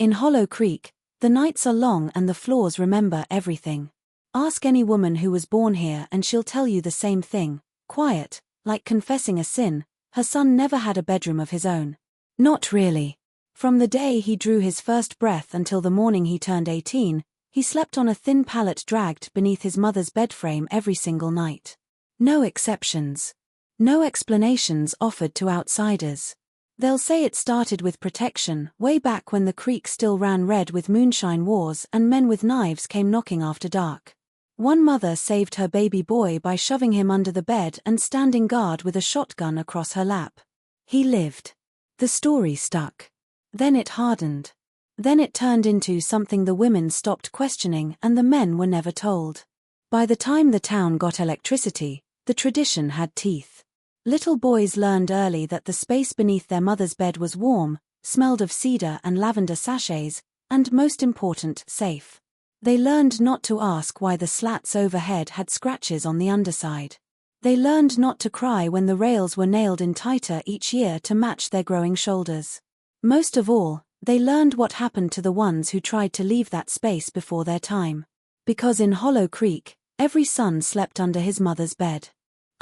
In Hollow Creek, the nights are long and the floors remember everything. Ask any woman who was born here and she'll tell you the same thing. Quiet, like confessing a sin. Her son never had a bedroom of his own. Not really. From the day he drew his first breath until the morning he turned 18, he slept on a thin pallet dragged beneath his mother's bed frame every single night. No exceptions. No explanations offered to outsiders. They'll say it started with protection, way back when the creek still ran red with moonshine wars and men with knives came knocking after dark. One mother saved her baby boy by shoving him under the bed and standing guard with a shotgun across her lap. He lived. The story stuck. Then it hardened. Then it turned into something the women stopped questioning and the men were never told. By the time the town got electricity, the tradition had teeth. Little boys learned early that the space beneath their mother's bed was warm, smelled of cedar and lavender sachets, and most important, safe. They learned not to ask why the slats overhead had scratches on the underside. They learned not to cry when the rails were nailed in tighter each year to match their growing shoulders. Most of all, they learned what happened to the ones who tried to leave that space before their time. Because in Hollow Creek, every son slept under his mother's bed.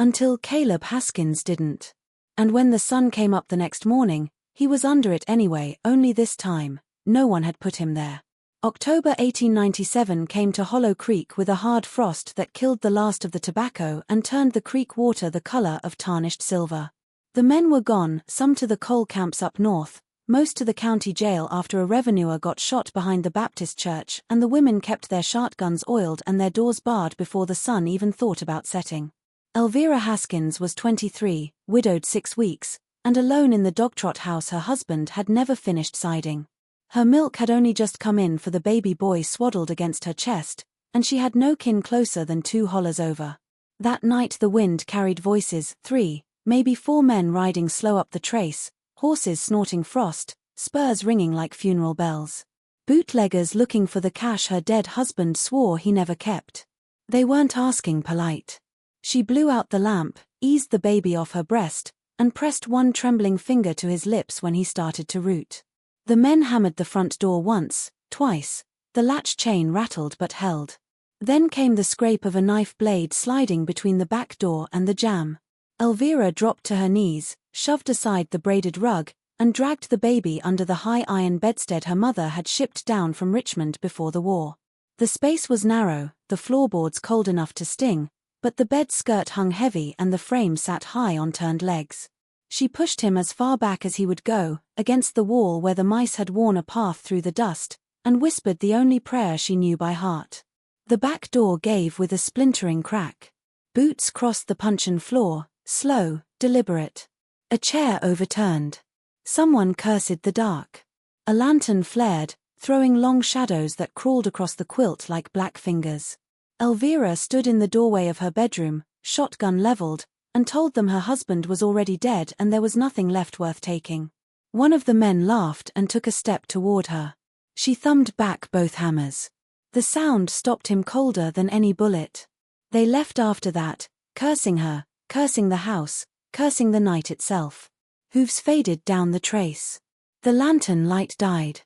Until Caleb Haskins didn't. And when the sun came up the next morning, he was under it anyway, only this time, no one had put him there. October 1897 came to Hollow Creek with a hard frost that killed the last of the tobacco and turned the creek water the color of tarnished silver. The men were gone, some to the coal camps up north, most to the county jail after a revenuer got shot behind the Baptist church, and the women kept their shotguns oiled and their doors barred before the sun even thought about setting. Elvira Haskins was 23, widowed 6 weeks, and alone in the dogtrot house her husband had never finished siding. Her milk had only just come in for the baby boy swaddled against her chest, and she had no kin closer than 2 hollers over. That night the wind carried voices, 3, maybe 4 men riding slow up the trace, horses snorting frost, spurs ringing like funeral bells. Bootleggers looking for the cash her dead husband swore he never kept. They weren't asking polite. She blew out the lamp, eased the baby off her breast, and pressed one trembling finger to his lips when he started to root. The men hammered the front door once, twice. The latch chain rattled but held. Then came the scrape of a knife blade sliding between the back door and the jamb. Elvira dropped to her knees, shoved aside the braided rug, and dragged the baby under the high iron bedstead her mother had shipped down from Richmond before the war. The space was narrow, the floorboards cold enough to sting, but the bed skirt hung heavy and the frame sat high on turned legs. She pushed him as far back as he would go, against the wall where the mice had worn a path through the dust, and whispered the only prayer she knew by heart. The back door gave with a splintering crack. Boots crossed the puncheon floor, slow, deliberate. A chair overturned. Someone cursed the dark. A lantern flared, throwing long shadows that crawled across the quilt like black fingers. Elvira stood in the doorway of her bedroom, shotgun leveled, and told them her husband was already dead and there was nothing left worth taking. One of the men laughed and took a step toward her. She thumbed back both hammers. The sound stopped him colder than any bullet. They left after that, cursing her, cursing the house, cursing the night itself. Hooves faded down the trace. The lantern light died.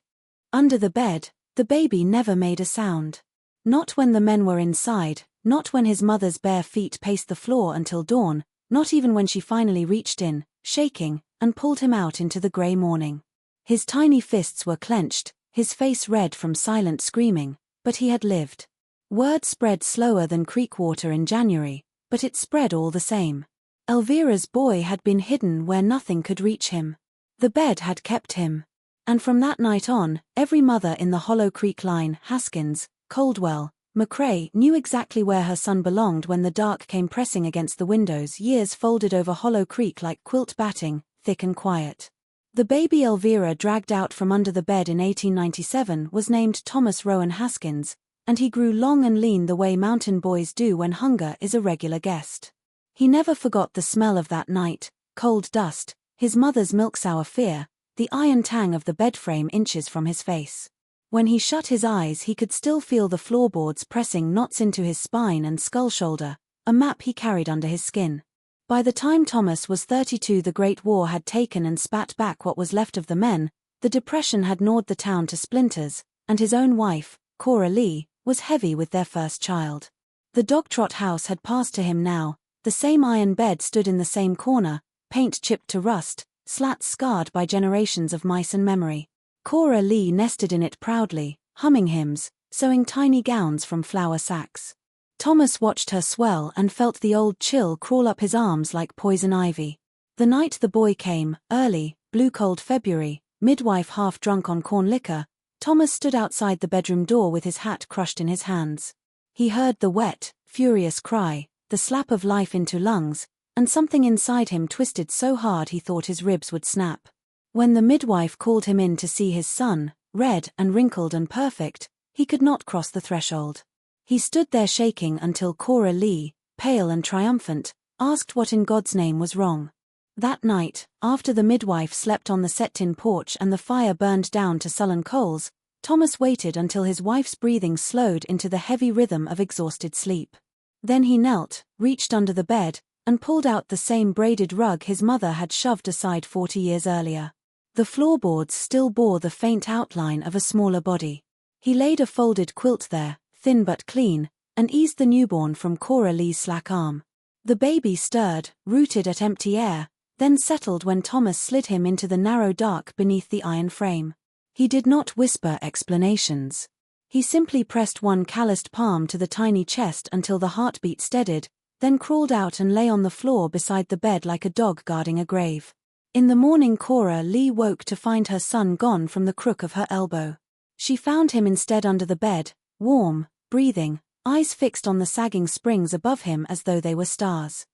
Under the bed, the baby never made a sound. Not when the men were inside, not when his mother's bare feet paced the floor until dawn, not even when she finally reached in, shaking, and pulled him out into the grey morning. His tiny fists were clenched, his face red from silent screaming, but he had lived. Word spread slower than creek water in January, but it spread all the same. Elvira's boy had been hidden where nothing could reach him. The bed had kept him. And from that night on, every mother in the Hollow Creek line, Haskins, Coldwell, McCrae, knew exactly where her son belonged when the dark came pressing against the windows, years folded over Hollow Creek like quilt batting, thick and quiet. The baby Elvira dragged out from under the bed in 1897 was named Thomas Rowan Haskins, and he grew long and lean the way mountain boys do when hunger is a regular guest. He never forgot the smell of that night, cold dust, his mother's milk-sour fear, the iron tang of the bed frame inches from his face. When he shut his eyes he could still feel the floorboards pressing knots into his spine and skull shoulder, a map he carried under his skin. By the time Thomas was 32 the Great War had taken and spat back what was left of the men, The depression had gnawed the town to splinters, and his own wife, Cora Lee, was heavy with their first child. The dog-trot house had passed to him now. The same iron bed stood in the same corner, paint chipped to rust, slats scarred by generations of mice and memory. Cora Lee nested in it proudly, humming hymns, sewing tiny gowns from flour sacks. Thomas watched her swell and felt the old chill crawl up his arms like poison ivy. The night the boy came, early, blue-cold February, midwife half drunk on corn liquor, Thomas stood outside the bedroom door with his hat crushed in his hands. He heard the wet, furious cry, the slap of life into lungs, and something inside him twisted so hard he thought his ribs would snap. When the midwife called him in to see his son, red and wrinkled and perfect, he could not cross the threshold. He stood there shaking until Cora Lee, pale and triumphant, asked what in God's name was wrong. That night, after the midwife slept on the set-tin porch and the fire burned down to sullen coals, Thomas waited until his wife's breathing slowed into the heavy rhythm of exhausted sleep. Then he knelt, reached under the bed, and pulled out the same braided rug his mother had shoved aside 40 years earlier. The floorboards still bore the faint outline of a smaller body. He laid a folded quilt there, thin but clean, and eased the newborn from Cora Lee's slack arm. The baby stirred, rooted at empty air, then settled when Thomas slid him into the narrow dark beneath the iron frame. He did not whisper explanations. He simply pressed one calloused palm to the tiny chest until the heartbeat steadied, then crawled out and lay on the floor beside the bed like a dog guarding a grave. In the morning Cora Lee woke to find her son gone from the crook of her elbow. She found him instead under the bed, warm, breathing, eyes fixed on the sagging springs above him as though they were stars.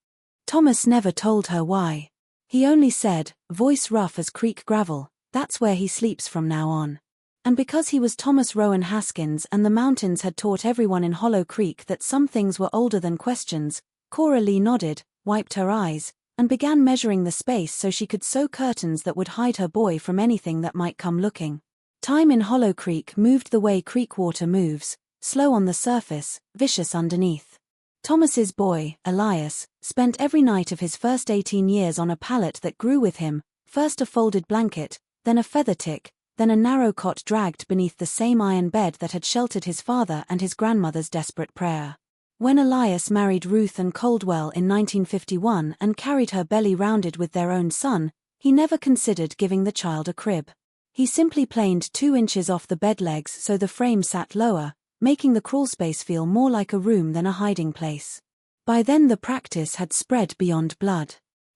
Thomas never told her why. He only said, voice rough as creek gravel, that's where he sleeps from now on. And because he was Thomas Rowan Haskins and the mountains had taught everyone in Hollow Creek that some things were older than questions, Cora Lee nodded, wiped her eyes, and began measuring the space so she could sew curtains that would hide her boy from anything that might come looking. Time in Hollow Creek moved the way creek water moves, slow on the surface, vicious underneath. Thomas's boy, Elias, spent every night of his first 18 years on a pallet that grew with him, first a folded blanket, then a feather tick, then a narrow cot dragged beneath the same iron bed that had sheltered his father and his grandmother's desperate prayer. When Elias married Ruth and Coldwell in 1951 and carried her belly rounded with their own son, he never considered giving the child a crib. He simply planed 2 inches off the bed legs so the frame sat lower, making the crawlspace feel more like a room than a hiding place. By then the practice had spread beyond blood.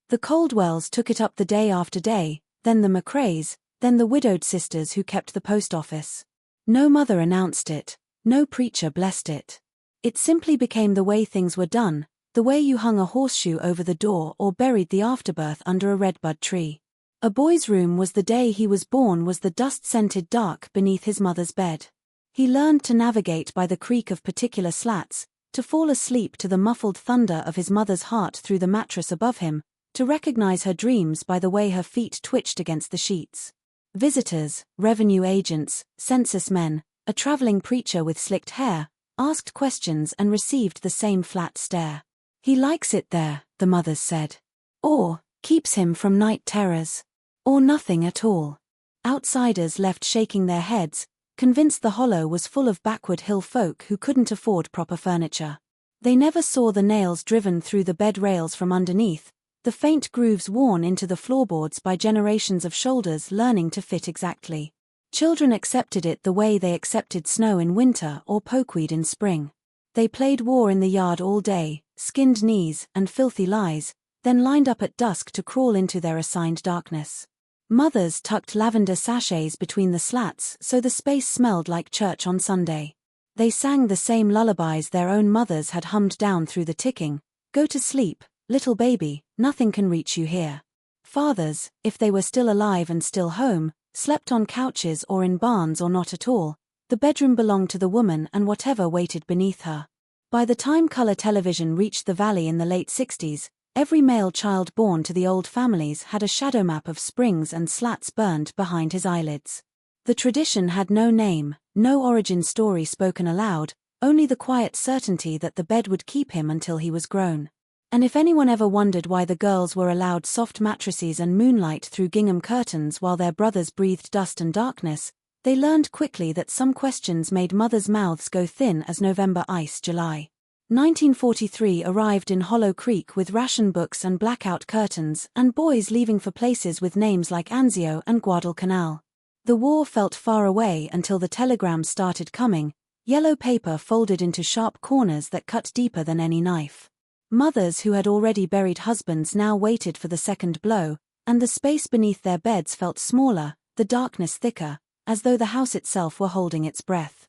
The Coldwells took it up the day after day, then the McRaes, then the widowed sisters who kept the post office. No mother announced it, no preacher blessed it. It simply became the way things were done, the way you hung a horseshoe over the door or buried the afterbirth under a redbud tree. A boy's room was the day he was born was the dust-scented dark beneath his mother's bed. He learned to navigate by the creak of particular slats, to fall asleep to the muffled thunder of his mother's heart through the mattress above him, to recognize her dreams by the way her feet twitched against the sheets. Visitors, revenue agents, census men, a traveling preacher with slicked hair, asked questions and received the same flat stare. He likes it there, the mothers said. Or, keeps him from night terrors. Or nothing at all. Outsiders left shaking their heads, convinced the Hollow was full of backward hill folk who couldn't afford proper furniture. They never saw the nails driven through the bed rails from underneath, the faint grooves worn into the floorboards by generations of shoulders learning to fit exactly. Children accepted it the way they accepted snow in winter or pokeweed in spring. They played war in the yard all day, skinned knees and filthy lies, then lined up at dusk to crawl into their assigned darkness. Mothers tucked lavender sachets between the slats so the space smelled like church on Sunday. They sang the same lullabies their own mothers had hummed down through the ticking. Go to sleep, little baby, nothing can reach you here. Fathers, if they were still alive and still home, slept on couches or in barns or not at all. The bedroom belonged to the woman and whatever waited beneath her. By the time color television reached the valley in the late 60s, every male child born to the old families had a shadow map of springs and slats burned behind his eyelids. The tradition had no name, no origin story spoken aloud, only the quiet certainty that the bed would keep him until he was grown. And if anyone ever wondered why the girls were allowed soft mattresses and moonlight through gingham curtains while their brothers breathed dust and darkness, they learned quickly that some questions made mothers' mouths go thin as November ice. July 1943 arrived in Hollow Creek with ration books and blackout curtains, and boys leaving for places with names like Anzio and Guadalcanal. The war felt far away until the telegrams started coming, yellow paper folded into sharp corners that cut deeper than any knife. Mothers who had already buried husbands now waited for the second blow, and the space beneath their beds felt smaller, the darkness thicker, as though the house itself were holding its breath.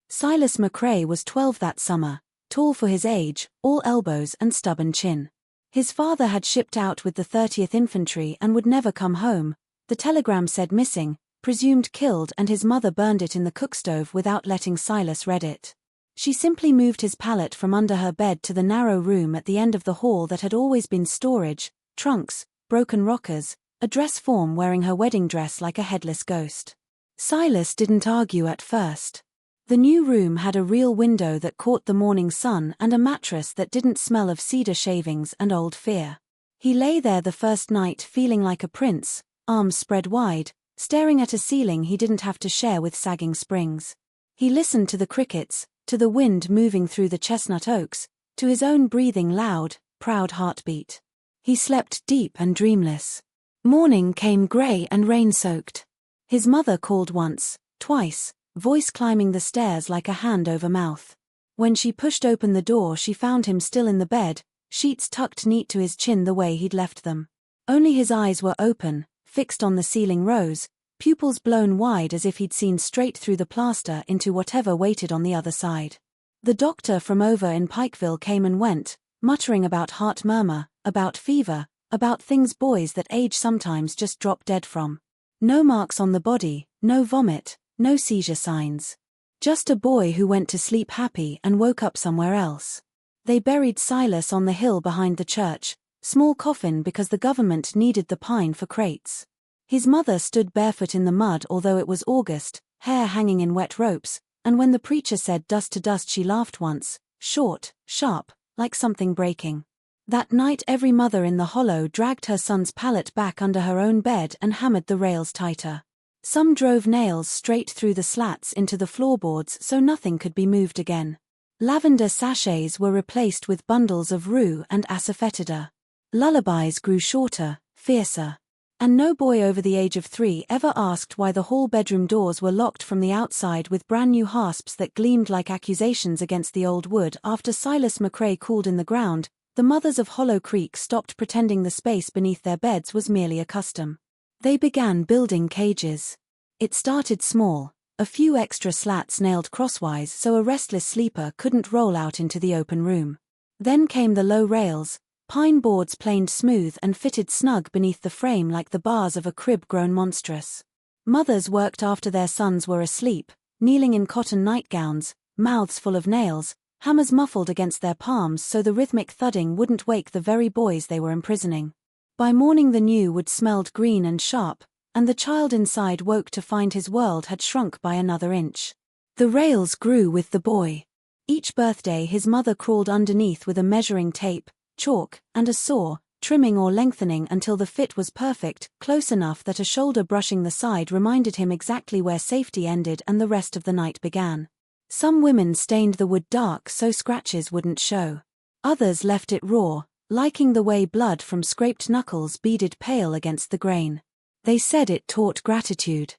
Silas McRae was 12 that summer, tall for his age, all elbows and stubborn chin. His father had shipped out with the 30th Infantry and would never come home. The telegram said missing, presumed killed, and his mother burned it in the cookstove without letting Silas read it. She simply moved his pallet from under her bed to the narrow room at the end of the hall that had always been storage, trunks, broken rockers, a dress form wearing her wedding dress like a headless ghost. Silas didn't argue at first. The new room had a real window that caught the morning sun and a mattress that didn't smell of cedar shavings and old fear. He lay there the first night feeling like a prince, arms spread wide, staring at a ceiling he didn't have to share with sagging springs. He listened to the crickets, to the wind moving through the chestnut oaks, to his own breathing loud, proud heartbeat. He slept deep and dreamless. Morning came grey and rain-soaked. His mother called once, twice, voice climbing the stairs like a hand over mouth. When she pushed open the door, she found him still in the bed, sheets tucked neat to his chin the way he'd left them. Only his eyes were open, fixed on the ceiling rose, pupils blown wide as if he'd seen straight through the plaster into whatever waited on the other side. The doctor from over in Pikeville came and went, muttering about heart murmur, about fever, about things boys that age sometimes just drop dead from. No marks on the body, no vomit, no seizure signs. Just a boy who went to sleep happy and woke up somewhere else. They buried Silas on the hill behind the church, small coffin because the government needed the pine for crates. His mother stood barefoot in the mud although it was August, hair hanging in wet ropes, and when the preacher said dust to dust she laughed once, short, sharp, like something breaking. That night every mother in the hollow dragged her son's pallet back under her own bed and hammered the rails tighter. Some drove nails straight through the slats into the floorboards so nothing could be moved again. Lavender sachets were replaced with bundles of rue and asafoetida. Lullabies grew shorter, fiercer. And no boy over the age of 3 ever asked why the hall bedroom doors were locked from the outside with brand new hasps that gleamed like accusations against the old wood. After Silas McRae cooled in the ground, the mothers of Hollow Creek stopped pretending the space beneath their beds was merely a custom. They began building cages. It started small, a few extra slats nailed crosswise so a restless sleeper couldn't roll out into the open room. Then came the low rails, pine boards planed smooth and fitted snug beneath the frame like the bars of a crib grown monstrous. Mothers worked after their sons were asleep, kneeling in cotton nightgowns, mouths full of nails, hammers muffled against their palms so the rhythmic thudding wouldn't wake the very boys they were imprisoning. By morning the new wood smelled green and sharp, and the child inside woke to find his world had shrunk by another inch. The rails grew with the boy. Each birthday his mother crawled underneath with a measuring tape, chalk, and a saw, trimming or lengthening until the fit was perfect, close enough that a shoulder brushing the side reminded him exactly where safety ended and the rest of the night began. Some women stained the wood dark so scratches wouldn't show. Others left it raw, liking the way blood from scraped knuckles beaded pale against the grain. They said it taught gratitude.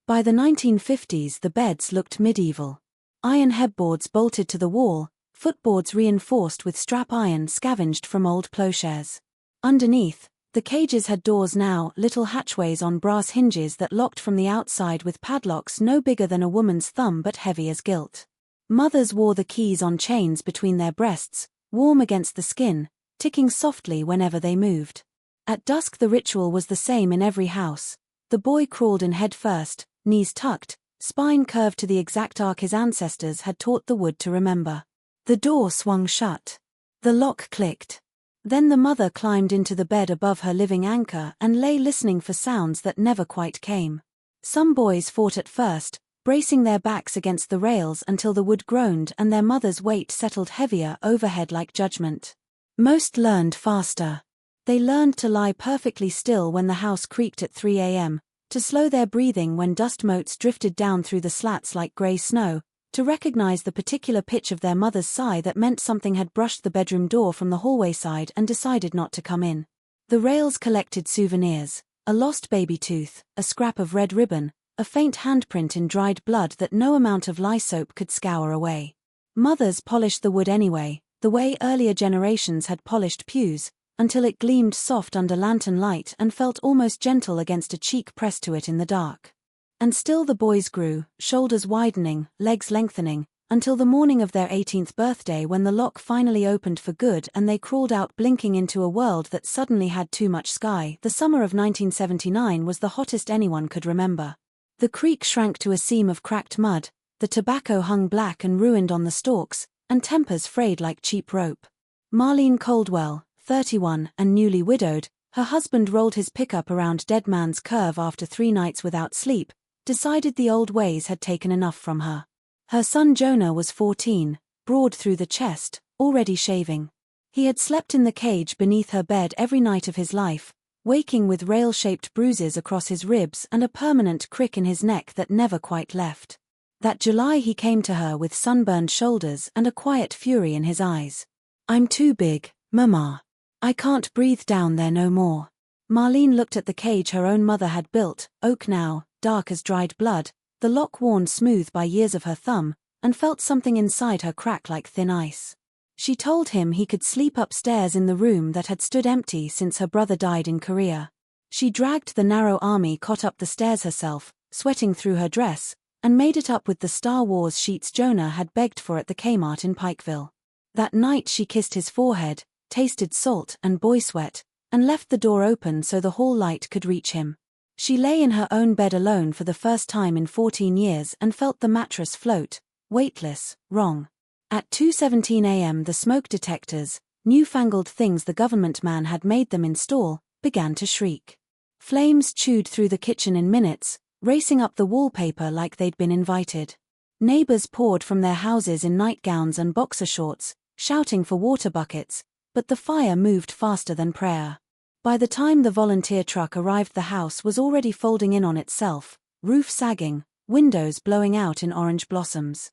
By the 1950s the beds looked medieval. Iron headboards bolted to the wall, footboards reinforced with strap iron scavenged from old plowshares. Underneath, the cages had doors now, little hatchways on brass hinges that locked from the outside with padlocks no bigger than a woman's thumb but heavy as gilt. Mothers wore the keys on chains between their breasts, warm against the skin, ticking softly whenever they moved. At dusk the ritual was the same in every house. The boy crawled in head first, knees tucked, spine curved to the exact arc his ancestors had taught the wood to remember. The door swung shut. The lock clicked. Then the mother climbed into the bed above her living anchor and lay listening for sounds that never quite came. Some boys fought at first, bracing their backs against the rails until the wood groaned and their mother's weight settled heavier overhead like judgment. Most learned faster. They learned to lie perfectly still when the house creaked at 3 a.m., to slow their breathing when dust motes drifted down through the slats like grey snow, to recognize the particular pitch of their mother's sigh that meant something had brushed the bedroom door from the hallway side and decided not to come in. The Rails collected souvenirs: a lost baby tooth, a scrap of red ribbon, a faint handprint in dried blood that no amount of lye soap could scour away. Mothers polished the wood anyway, the way earlier generations had polished pews, until it gleamed soft under lantern light and felt almost gentle against a cheek pressed to it in the dark. And still the boys grew, shoulders widening, legs lengthening, until the morning of their 18th birthday when the lock finally opened for good and they crawled out blinking into a world that suddenly had too much sky. The summer of 1979 was the hottest anyone could remember. The creek shrank to a seam of cracked mud, the tobacco hung black and ruined on the stalks, and tempers frayed like cheap rope. Marlene Coldwell, 31 and newly widowed, her husband rolled his pickup around Dead Man's Curve after 3 nights without sleep, decided the old ways had taken enough from her. Her son Jonah was 14, broad through the chest, already shaving. He had slept in the cage beneath her bed every night of his life, waking with rail-shaped bruises across his ribs and a permanent crick in his neck that never quite left. That July he came to her with sunburned shoulders and a quiet fury in his eyes. "I'm too big, Mama. I can't breathe down there no more." Marlene looked at the cage her own mother had built, oak now, dark as dried blood, the lock worn smooth by years of her thumb, and felt something inside her crack like thin ice. She told him he could sleep upstairs in the room that had stood empty since her brother died in Korea. She dragged the narrow army cot up the stairs herself, sweating through her dress, and made it up with the Star Wars sheets Jonah had begged for at the Kmart in Pikeville. That night she kissed his forehead, tasted salt and boy sweat, and left the door open so the hall light could reach him. She lay in her own bed alone for the first time in 14 years and felt the mattress float, weightless, wrong. At 2:17 a.m. the smoke detectors, newfangled things the government man had made them install, began to shriek. Flames chewed through the kitchen in minutes, racing up the wallpaper like they'd been invited. Neighbors poured from their houses in nightgowns and boxer shorts, shouting for water buckets, but the fire moved faster than prayer. By the time the volunteer truck arrived, the house was already folding in on itself, roof sagging, windows blowing out in orange blossoms.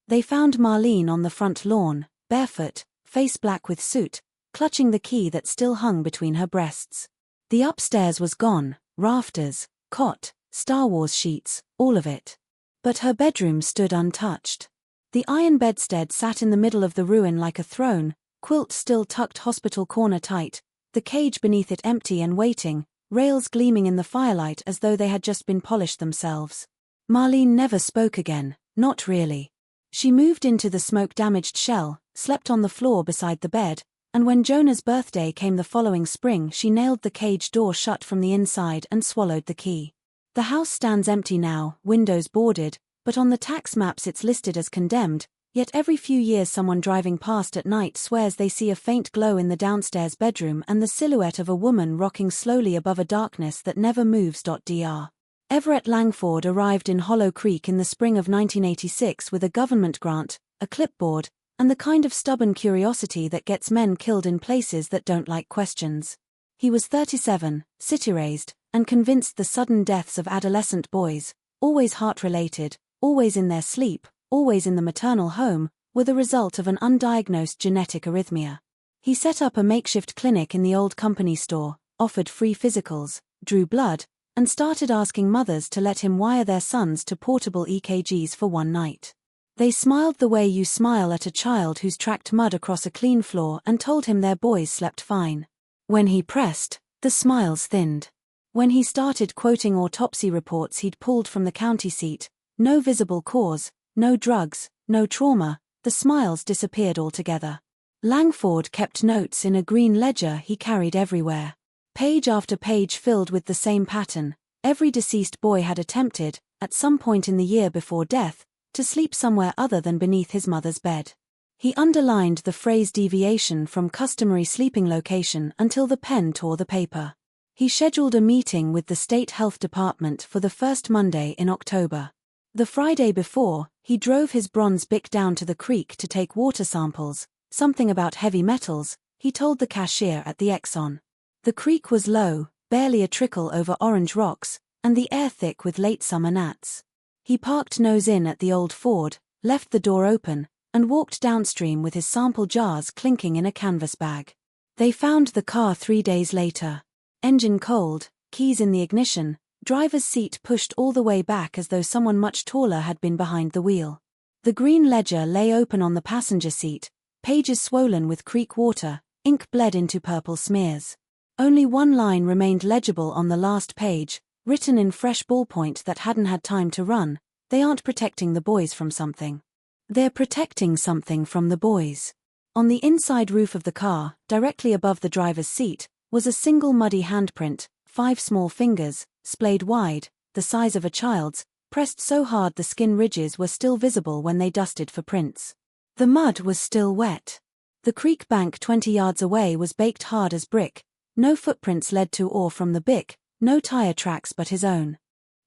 They found Marlene on the front lawn, barefoot, face black with soot, clutching the key that still hung between her breasts. The upstairs was gone, rafters, cot, Star Wars sheets, all of it. But her bedroom stood untouched. The iron bedstead sat in the middle of the ruin like a throne, quilt still tucked hospital corner tight, the cage beneath it empty and waiting, rails gleaming in the firelight as though they had just been polished themselves. Marlene never spoke again, not really. She moved into the smoke-damaged shell, slept on the floor beside the bed, and when Jonah's birthday came the following spring she nailed the cage door shut from the inside and swallowed the key. The house stands empty now, windows boarded, but on the tax maps it's listed as condemned, yet every few years someone driving past at night swears they see a faint glow in the downstairs bedroom and the silhouette of a woman rocking slowly above a darkness that never moves. Dr. Everett Langford arrived in Hollow Creek in the spring of 1986 with a government grant, a clipboard, and the kind of stubborn curiosity that gets men killed in places that don't like questions. He was 37, city-raised, and convinced the sudden deaths of adolescent boys, always heart-related, always in their sleep, always in the maternal home, were the result of an undiagnosed genetic arrhythmia. He set up a makeshift clinic in the old company store, offered free physicals, drew blood, and started asking mothers to let him wire their sons to portable EKGs for one night. They smiled the way you smile at a child who's tracked mud across a clean floor and told him their boys slept fine. When he pressed, the smiles thinned. When he started quoting autopsy reports he'd pulled from the county seat, no visible cause, no drugs, no trauma, the smiles disappeared altogether. Langford kept notes in a green ledger he carried everywhere. Page after page filled with the same pattern. Every deceased boy had attempted, at some point in the year before death, to sleep somewhere other than beneath his mother's bed. He underlined the phrase deviation from customary sleeping location until the pen tore the paper. He scheduled a meeting with the state health department for the first Monday in October. The Friday before, he drove his bronze Bic down to the creek to take water samples, something about heavy metals. he told the cashier at the Exxon. The creek was low, barely a trickle over orange rocks, and the air thick with late summer gnats. He parked nose in at the old Ford, left the door open, and walked downstream with his sample jars clinking in a canvas bag. They found the car 3 days later. Engine cold, keys in the ignition, driver's seat pushed all the way back as though someone much taller had been behind the wheel. The green ledger lay open on the passenger seat, pages swollen with creek water, ink bled into purple smears. Only one line remained legible on the last page, written in fresh ballpoint that hadn't had time to run: "They aren't protecting the boys from something. They're protecting something from the boys." On the inside roof of the car, directly above the driver's seat, was a single muddy handprint, 5 small fingers, splayed wide, the size of a child's, pressed so hard the skin ridges were still visible when they dusted for prints. The mud was still wet. The creek bank 20 yards away was baked hard as brick. No footprints led to or from the bick, no tire tracks but his own.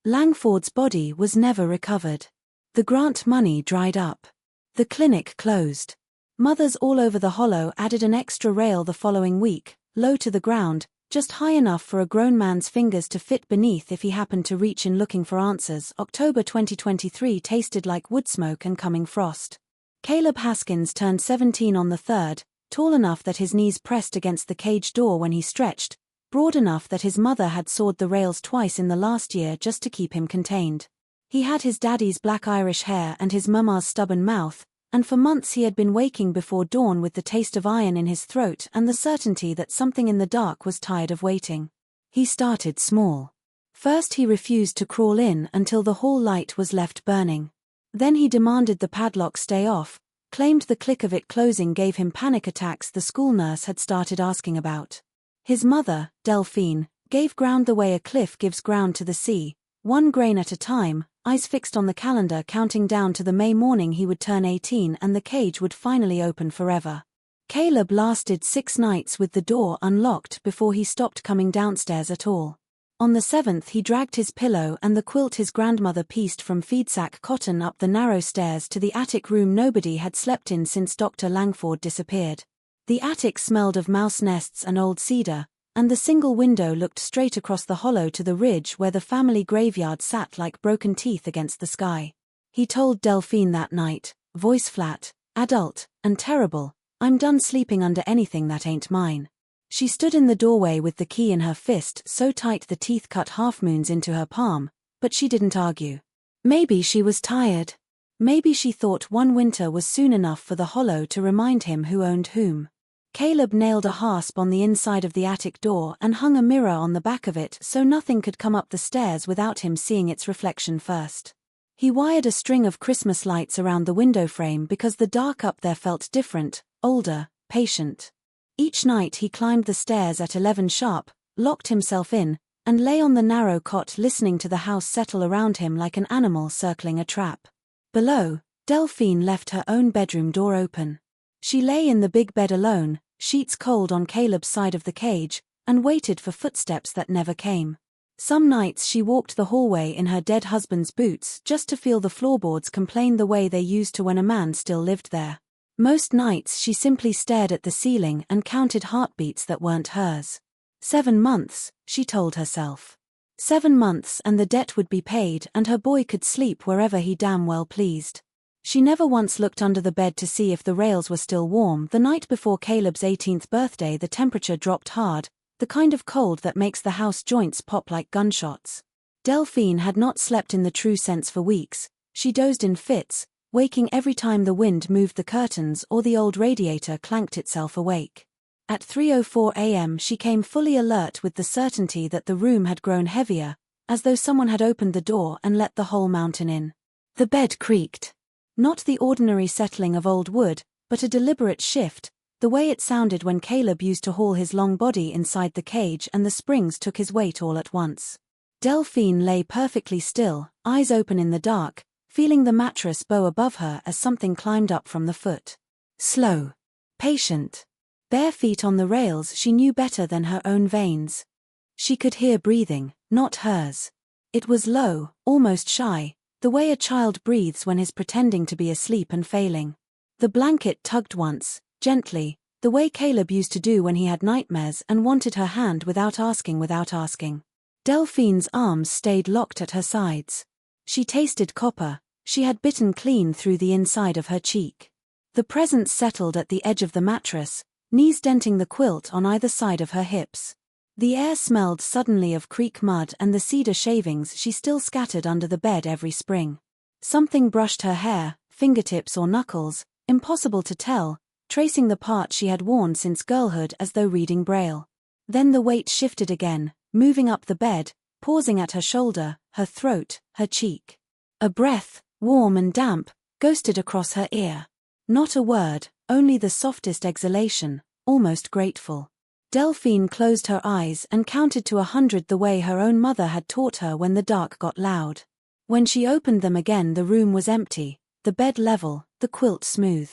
Langford's body was never recovered. The grant money dried up. The clinic closed. Mothers all over the hollow added an extra rail the following week, low to the ground, just high enough for a grown man's fingers to fit beneath if he happened to reach in looking for answers. October 2023 tasted like wood smoke and coming frost. Caleb Haskins turned 17 on the 3rd, tall enough that his knees pressed against the cage door when he stretched, broad enough that his mother had sawed the rails twice in the last year just to keep him contained. He had his daddy's black Irish hair and his mama's stubborn mouth, and for months he had been waking before dawn with the taste of iron in his throat and the certainty that something in the dark was tired of waiting. He started small. First he refused to crawl in until the hall light was left burning. Then he demanded the padlock stay off, claimed the click of it closing gave him panic attacks the school nurse had started asking about. His mother, Delphine, gave ground the way a cliff gives ground to the sea, 1 grain at a time, eyes fixed on the calendar counting down to the May morning he would turn 18 and the cage would finally open forever. Caleb lasted 6 nights with the door unlocked before he stopped coming downstairs at all. On the 7th he dragged his pillow and the quilt his grandmother pieced from feedsack cotton up the narrow stairs to the attic room nobody had slept in since Dr. Langford disappeared. The attic smelled of mouse nests and old cedar, and the single window looked straight across the hollow to the ridge where the family graveyard sat like broken teeth against the sky. He told Delphine that night, voice flat, adult, and terrible, "I'm done sleeping under anything that ain't mine." She stood in the doorway with the key in her fist so tight the teeth cut half-moons into her palm, but she didn't argue. Maybe she was tired. Maybe she thought one winter was soon enough for the hollow to remind him who owned whom. Caleb nailed a hasp on the inside of the attic door and hung a mirror on the back of it so nothing could come up the stairs without him seeing its reflection first. He wired a string of Christmas lights around the window frame because the dark up there felt different, older, patient. Each night he climbed the stairs at 11 sharp, locked himself in, and lay on the narrow cot listening to the house settle around him like an animal circling a trap. Below, Delphine left her own bedroom door open. She lay in the big bed alone, sheets cold on Caleb's side of the cage, and waited for footsteps that never came. Some nights she walked the hallway in her dead husband's boots just to feel the floorboards complain the way they used to when a man still lived there. Most nights she simply stared at the ceiling and counted heartbeats that weren't hers. 7 months, she told herself. 7 months and the debt would be paid and her boy could sleep wherever he damn well pleased. She never once looked under the bed to see if the rails were still warm. The night before Caleb's 18th birthday the temperature dropped hard, the kind of cold that makes the house joints pop like gunshots. Delphine had not slept in the true sense for weeks. She dozed in fits, waking every time the wind moved the curtains or the old radiator clanked itself awake. At 3:04 a.m. she came fully alert with the certainty that the room had grown heavier, as though someone had opened the door and let the whole mountain in. The bed creaked. Not the ordinary settling of old wood, but a deliberate shift, the way it sounded when Caleb used to haul his long body inside the cage and the springs took his weight all at once. Delphine lay perfectly still, eyes open in the dark, feeling the mattress bow above her as something climbed up from the foot. Slow. Patient. Bare feet on the rails she knew better than her own veins. She could hear breathing, not hers. It was low, almost shy, the way a child breathes when he's pretending to be asleep and failing. The blanket tugged once, gently, the way Caleb used to do when he had nightmares and wanted her hand without asking. Delphine's arms stayed locked at her sides. She tasted copper. She had bitten clean through the inside of her cheek. The presence settled at the edge of the mattress, knees denting the quilt on either side of her hips. The air smelled suddenly of creek mud and the cedar shavings she still scattered under the bed every spring. Something brushed her hair, fingertips or knuckles, impossible to tell, tracing the part she had worn since girlhood as though reading Braille. Then the weight shifted again, moving up the bed, pausing at her shoulder, her throat, her cheek. A breath, warm and damp, ghosted across her ear. Not a word, only the softest exhalation, almost grateful. Delphine closed her eyes and counted to 100 the way her own mother had taught her when the dark got loud. When she opened them again, the room was empty, the bed level, the quilt smooth.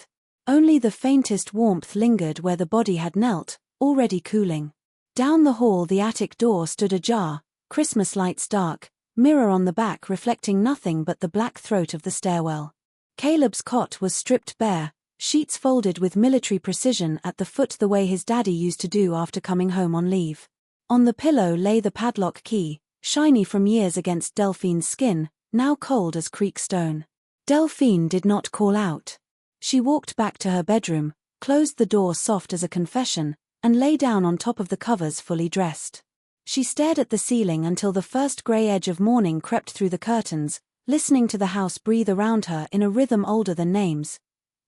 Only the faintest warmth lingered where the body had knelt, already cooling. Down the hall the attic door stood ajar, Christmas lights dark, mirror on the back reflecting nothing but the black throat of the stairwell. Caleb's cot was stripped bare, sheets folded with military precision at the foot the way his daddy used to do after coming home on leave. On the pillow lay the padlock key, shiny from years against Delphine's skin, now cold as creek stone. Delphine did not call out. She walked back to her bedroom, closed the door soft as a confession, and lay down on top of the covers fully dressed. She stared at the ceiling until the first grey edge of morning crept through the curtains, listening to the house breathe around her in a rhythm older than names.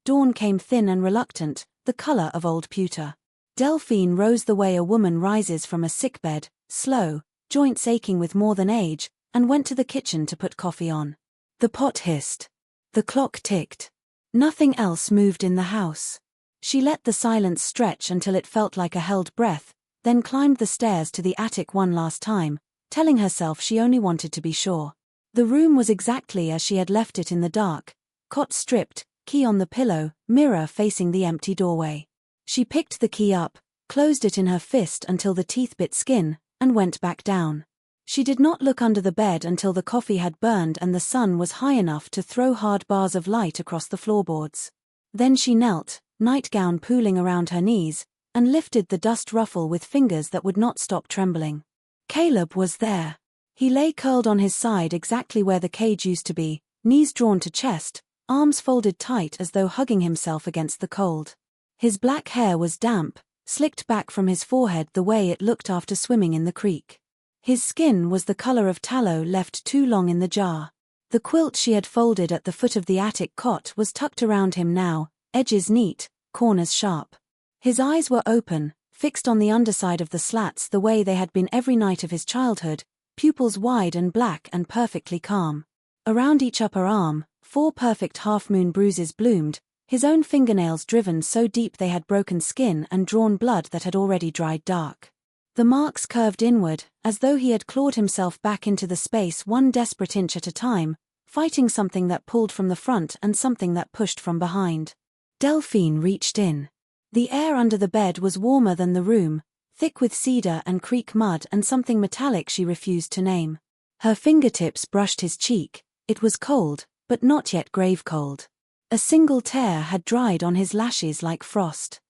Dawn came thin and reluctant, the color of old pewter. Delphine rose the way a woman rises from a sickbed, slow, joints aching with more than age, and went to the kitchen to put coffee on. The pot hissed. The clock ticked. Nothing else moved in the house. She let the silence stretch until it felt like a held breath, then climbed the stairs to the attic one last time, telling herself she only wanted to be sure. The room was exactly as she had left it in the dark, cot stripped, key on the pillow, mirror facing the empty doorway. She picked the key up, closed it in her fist until the teeth bit skin, and went back down. She did not look under the bed until the coffee had burned and the sun was high enough to throw hard bars of light across the floorboards. Then she knelt, nightgown pooling around her knees, and lifted the dust ruffle with fingers that would not stop trembling. Caleb was there. He lay curled on his side exactly where the cage used to be, knees drawn to chest, arms folded tight as though hugging himself against the cold. His black hair was damp, slicked back from his forehead the way it looked after swimming in the creek. His skin was the color of tallow left too long in the jar. The quilt she had folded at the foot of the attic cot was tucked around him now, edges neat, corners sharp. His eyes were open, fixed on the underside of the slats the way they had been every night of his childhood, pupils wide and black and perfectly calm. Around each upper arm, 4 perfect half-moon bruises bloomed, his own fingernails driven so deep they had broken skin and drawn blood that had already dried dark. The marks curved inward, as though he had clawed himself back into the space one desperate inch at a time, fighting something that pulled from the front and something that pushed from behind. Delphine reached in. The air under the bed was warmer than the room, thick with cedar and creek mud and something metallic she refused to name. Her fingertips brushed his cheek. It was cold, but not yet grave cold. A single tear had dried on his lashes like frost.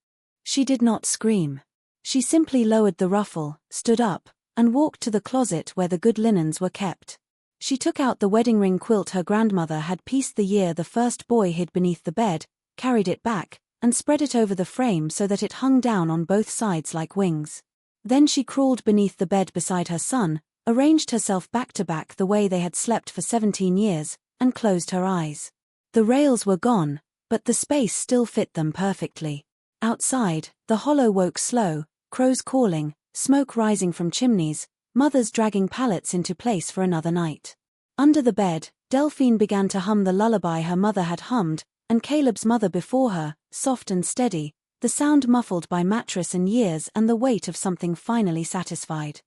She did not scream. She simply lowered the ruffle, stood up, and walked to the closet where the good linens were kept. She took out the wedding ring quilt her grandmother had pieced the year the first boy hid beneath the bed, carried it back, and spread it over the frame so that it hung down on both sides like wings. Then she crawled beneath the bed beside her son, arranged herself back to back the way they had slept for 17 years, and closed her eyes. The rails were gone, but the space still fit them perfectly. Outside, the hollow woke slow, crows calling, smoke rising from chimneys, mothers dragging pallets into place for another night. Under the bed, Delphine began to hum the lullaby her mother had hummed, and Caleb's mother before her, soft and steady, the sound muffled by mattress and years and the weight of something finally satisfied.